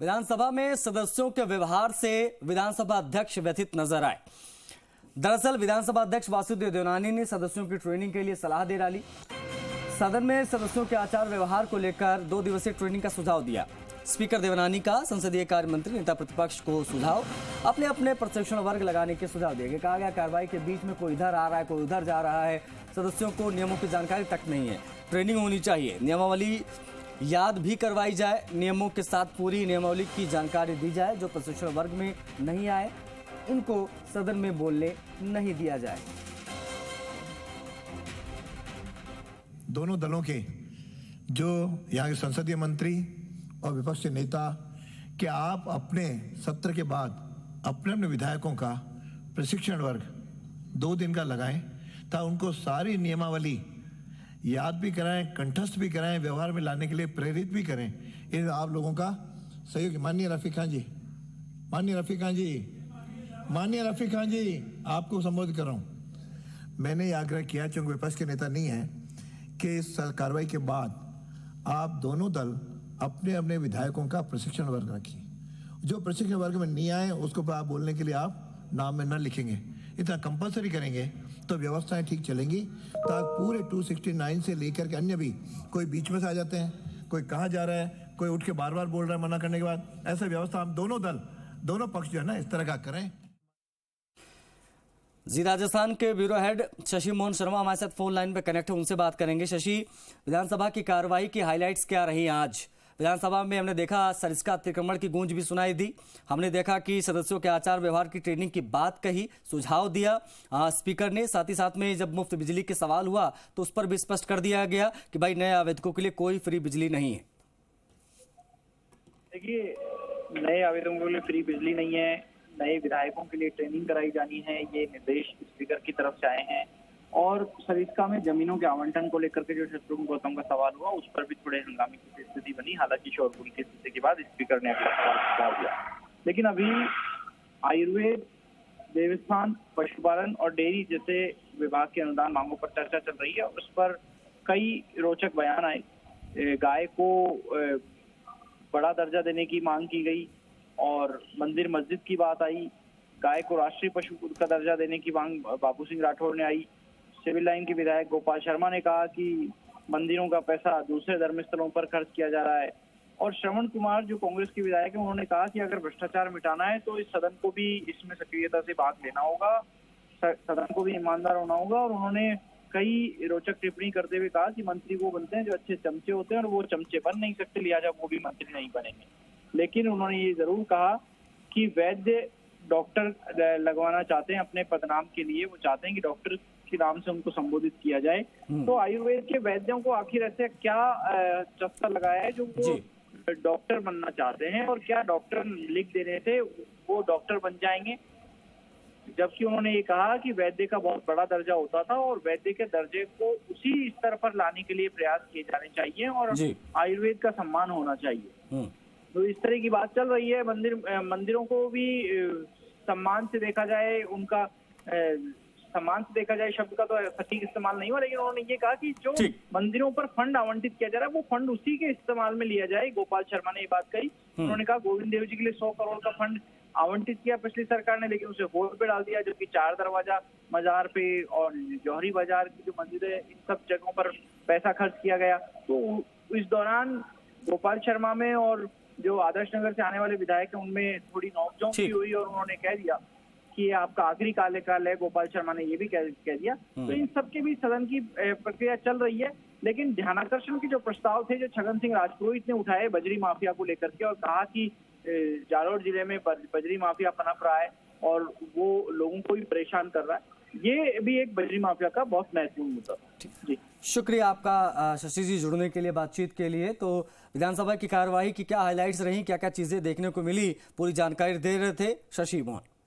विधानसभा में सदस्यों के व्यवहार से विधानसभा अध्यक्ष व्यथित नजर आए। दरअसल विधानसभा अध्यक्ष वासुदेव देवनानी ने सदस्यों की ट्रेनिंग के लिए सलाह दे डाली। सदन में सदस्यों के आचार व्यवहार को लेकर 2 दिवसीय ट्रेनिंग का सुझाव दिया। स्पीकर देवनानी का संसदीय कार्य मंत्री नेता प्रतिपक्ष को सुझाव अपने अपने प्रशिक्षण वर्ग लगाने के सुझाव दिए गए। कहा गया कार्रवाई के बीच में कोई इधर आ रहा है, कोई उधर जा रहा है, सदस्यों को नियमों की जानकारी तक नहीं है। ट्रेनिंग होनी चाहिए, नियमावली याद भी करवाई जाए, नियमों के साथ पूरी नियमावली की जानकारी दी जाए। जो प्रशिक्षण वर्ग में नहीं आए उनको सदन में बोलने नहीं दिया जाए। दोनों दलों के जो यहाँ के संसदीय मंत्री और विपक्ष के नेता, क्या आप अपने सत्र के बाद अपने अपने विधायकों का प्रशिक्षण वर्ग 2 दिन का लगाएं, ताकि उनको सारी नियमावली याद भी कराएं, कंठस्थ भी कराएं, व्यवहार में लाने के लिए प्रेरित भी करें। इन आप लोगों का सहयोग। माननीय रफीक खान जी, माननीय रफीक खान जी, माननीय रफीक खान जी, आपको संबोधित कर रहा हूं। मैंने ये आग्रह किया, चूंकि विपक्ष के नेता नहीं है, कि इस कार्रवाई के बाद आप दोनों दल अपने अपने विधायकों का प्रशिक्षण वर्ग रखिए। जो प्रशिक्षण वर्ग में नहीं आए उसको आप बोलने के लिए आप नाम में न लिखेंगे, इतना कंपलसरी करेंगे तो व्यवस्थाएं ठीक चलेंगी। ताकि पूरे 269 से लेकर के अन्य भी, कोई बीच में से आ जाते हैं, कोई कहाँ जा रहा है, कोई उठ के बार बार बोल रहा है मना करने के बाद, ऐसा व्यवस्था हम दोनों दल, दोनों पक्ष जो है ना, इस तरह का करें। जी, राजस्थान के ब्यूरो हेड शशि मोहन शर्मा हमारे साथ फोन लाइन पर कनेक्ट है, उनसे बात करेंगे। शशि, विधानसभा की कार्रवाई की हाइलाइट्स क्या रही आज? विधानसभा में हमने देखा सरिस्का अतिक्रमण की गूंज भी सुनाई दी। हमने देखा कि सदस्यों के आचार व्यवहार की ट्रेनिंग की बात कही, सुझाव दिया स्पीकर ने। साथ ही साथ में जब मुफ्त बिजली के सवाल हुआ तो उस पर भी स्पष्ट कर दिया गया कि भाई नए आवेदकों के लिए कोई फ्री बिजली नहीं है। देखिए, नए आवेदकों के लिए फ्री बिजली नहीं है, नए विधायकों के लिए ट्रेनिंग कराई जानी है, ये निर्देश स्पीकर की तरफ से आए हैं। और सरिस्का में जमीनों के आवंटन को लेकर के जो शत्रुघ्न गौतम का सवाल हुआ, उस पर भी थोड़े हंगामे की स्थिति बनी। हालांकि शोरगुल की स्थिति के बाद स्पीकर ने अपना सवाल सुझाव दिया। लेकिन अभी आयुर्वेद, देवस्थान, पशुपालन और डेयरी जैसे विभाग के अनुदान मांगों पर चर्चा चल रही है और उस पर कई रोचक बयान आए। गाय को बड़ा दर्जा देने की मांग की गई और मंदिर मस्जिद की बात आई। गाय को राष्ट्रीय पशु का दर्जा देने की मांग बाबू सिंह राठौर ने आई। सिविल लाइन के विधायक गोपाल शर्मा ने कहा कि मंदिरों का पैसा दूसरे धर्मस्थलों पर खर्च किया जा रहा है। और श्रवण कुमार जो कांग्रेस के विधायक हैं, उन्होंने कहा कि अगर भ्रष्टाचार मिटाना है तो इस सदन को भी इसमें सक्रियता से भाग लेना होगा, सदन को भी ईमानदार होना होगा। और उन्होंने कई रोचक टिप्पणी करते हुए कहा कि मंत्री वो बनते हैं जो अच्छे चमचे होते हैं और वो चमचे बन नहीं सकते, लिहाजा वो भी मंत्री नहीं बनेंगे। लेकिन उन्होंने ये जरूर कहा कि वैद्य डॉक्टर लगवाना चाहते हैं अपने पदनाम के लिए, वो चाहते हैं कि डॉक्टर के नाम से उनको संबोधित किया जाए। तो आयुर्वेद के वैद्यों को आखिर ऐसे क्या चस्का लगाया है जो वो डॉक्टर बनना चाहते हैं, और क्या डॉक्टर लिख देने से वो डॉक्टर बन जाएंगे? जबकि उन्होंने ये कहा कि वैद्य का बहुत बड़ा दर्जा होता था और वैद्य के दर्जे को उसी स्तर पर लाने के लिए प्रयास किए जाने चाहिए और आयुर्वेद का सम्मान होना चाहिए। तो इस तरह की बात चल रही है। मंदिरों को भी सम्मान से देखा जाए, उनका सम्मान से देखा जाए शब्द का तो सटीक इस्तेमाल नहीं हुआ, लेकिन उन्होंने ये कहा कि जो मंदिरों पर फंड आवंटित किया जा रहा है वो फंड उसी के इस्तेमाल में लिया जाए। गोपाल शर्मा ने ये बात कही। उन्होंने कहा गोविंद देव जी के लिए 100 करोड़ का फंड आवंटित किया पिछली सरकार ने, लेकिन उसे होल्ड पे डाल दिया, जबकि 4 दरवाजा मजार पे और जौहरी बाजार की जो मंदिर है, इन सब जगहों पर पैसा खर्च किया गया। तो इस दौरान गोपाल शर्मा में और जो आदर्श नगर से आने वाले विधायक हैं उनमें थोड़ी नोकझोंक भी हुई और उन्होंने कह दिया कि ये आपका आखिरी कार्यकाल है। गोपाल शर्मा ने ये भी कह दिया। तो इन सबके बीच सदन की प्रक्रिया चल रही है। लेकिन ध्यानाकर्षण के जो प्रस्ताव थे जो छगन सिंह राजपुरोहित ने उठाए बजरी माफिया को लेकर के, और कहा कि जालोर जिले में बजरी माफिया पनप रहा है और वो लोगों को भी परेशान कर रहा है, ये भी एक बजरी माफिया का बहुत महत्वपूर्ण मुद्दा है। जी, शुक्रिया आपका शशि जी जुड़ने के लिए, बातचीत के लिए। तो विधानसभा की कार्यवाही की क्या हाइलाइट्स रही, क्या क्या चीजें देखने को मिली, पूरी जानकारी दे रहे थे शशि मोहन।